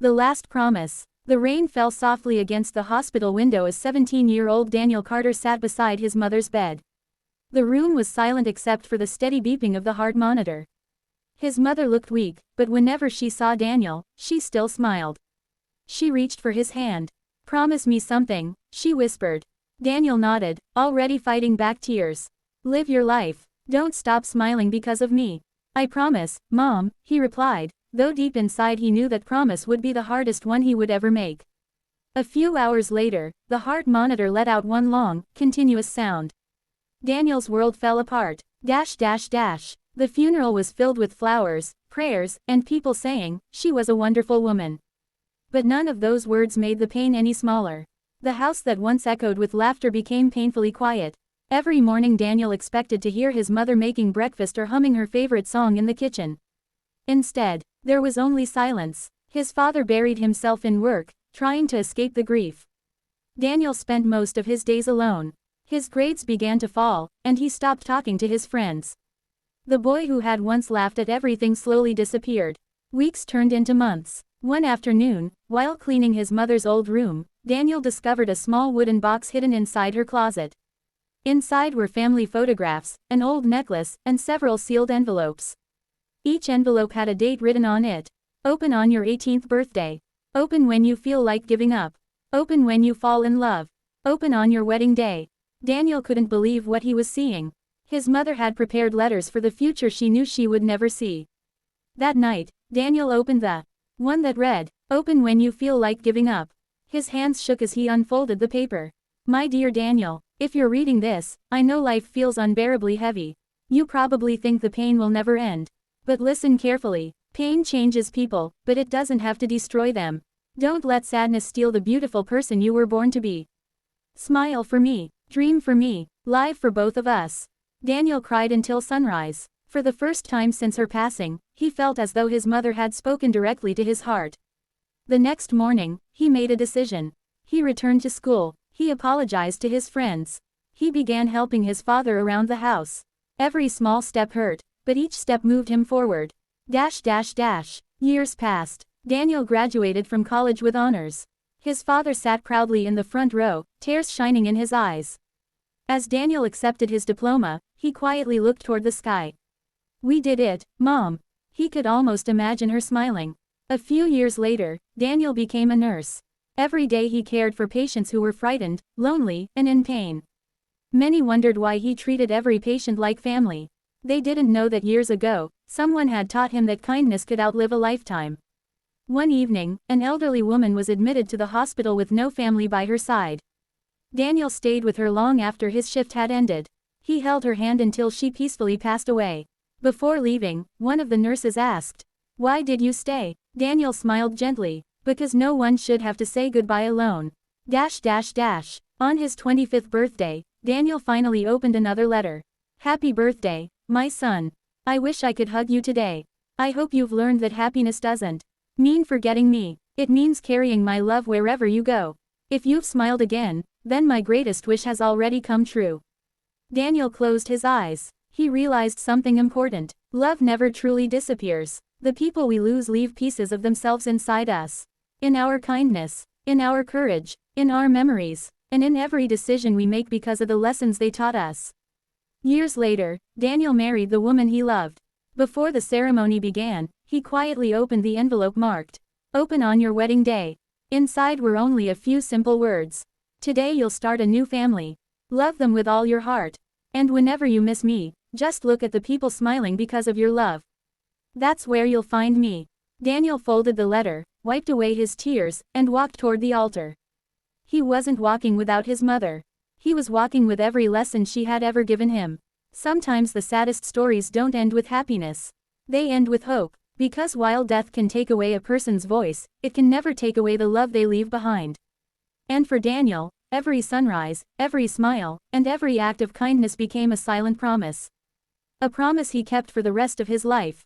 The last promise. The rain fell softly against the hospital window as 17-year-old Daniel Carter sat beside his mother's bed. The room was silent except for the steady beeping of the heart monitor. His mother looked weak, but whenever she saw Daniel, she still smiled. She reached for his hand. "Promise me something," she whispered. Daniel nodded, already fighting back tears. "Live your life. Don't stop smiling because of me." "I promise, Mom," he replied, though deep inside he knew that promise would be the hardest one he would ever make. A few hours later, the heart monitor let out one long, continuous sound. Daniel's world fell apart. The funeral was filled with flowers, prayers, and people saying, "She was a wonderful woman." But none of those words made the pain any smaller. The house that once echoed with laughter became painfully quiet. Every morning Daniel expected to hear his mother making breakfast or humming her favorite song in the kitchen. Instead, there was only silence. His father buried himself in work, trying to escape the grief. Daniel spent most of his days alone. His grades began to fall, and he stopped talking to his friends. The boy who had once laughed at everything slowly disappeared. Weeks turned into months. One afternoon, while cleaning his mother's old room, Daniel discovered a small wooden box hidden inside her closet. Inside were family photographs, an old necklace, and several sealed envelopes. Each envelope had a date written on it. "Open on your 18th birthday. Open when you feel like giving up. Open when you fall in love. Open on your wedding day." Daniel couldn't believe what he was seeing. His mother had prepared letters for the future she knew she would never see. That night, Daniel opened the one that read, "Open when you feel like giving up." His hands shook as he unfolded the paper. "My dear Daniel, if you're reading this, I know life feels unbearably heavy. You probably think the pain will never end. But listen carefully. Pain changes people, but it doesn't have to destroy them. Don't let sadness steal the beautiful person you were born to be. Smile for me, dream for me, live for both of us." Daniel cried until sunrise. For the first time since her passing, he felt as though his mother had spoken directly to his heart. The next morning, he made a decision. He returned to school. He apologized to his friends. He began helping his father around the house. Every small step hurt, but each step moved him forward. Years passed. Daniel graduated from college with honors. His father sat proudly in the front row, tears shining in his eyes. As Daniel accepted his diploma, he quietly looked toward the sky. "We did it, Mom." He could almost imagine her smiling. A few years later, Daniel became a nurse. Every day he cared for patients who were frightened, lonely, and in pain. Many wondered why he treated every patient like family. They didn't know that years ago, someone had taught him that kindness could outlive a lifetime. One evening, an elderly woman was admitted to the hospital with no family by her side. Daniel stayed with her long after his shift had ended. He held her hand until she peacefully passed away. Before leaving, one of the nurses asked, "Why did you stay?" Daniel smiled gently. "Because no one should have to say goodbye alone." On his 25th birthday, Daniel finally opened another letter. "Happy birthday, my son. I wish I could hug you today. I hope you've learned that happiness doesn't mean forgetting me. It means carrying my love wherever you go. If you've smiled again, then my greatest wish has already come true." Daniel closed his eyes. He realized something important. Love never truly disappears. The people we lose leave pieces of themselves inside us. In our kindness, in our courage, in our memories, and in every decision we make because of the lessons they taught us. Years later, Daniel married the woman he loved. Before the ceremony began, he quietly opened the envelope marked, "Open on your wedding day." Inside were only a few simple words. "Today you'll start a new family. Love them with all your heart. And whenever you miss me, just look at the people smiling because of your love. That's where you'll find me." Daniel folded the letter, wiped away his tears, and walked toward the altar. He wasn't walking without his mother. He was walking with every lesson she had ever given him. Sometimes the saddest stories don't end with happiness. They end with hope, because while death can take away a person's voice, it can never take away the love they leave behind. And for Daniel, every sunrise, every smile, and every act of kindness became a silent promise. A promise he kept for the rest of his life.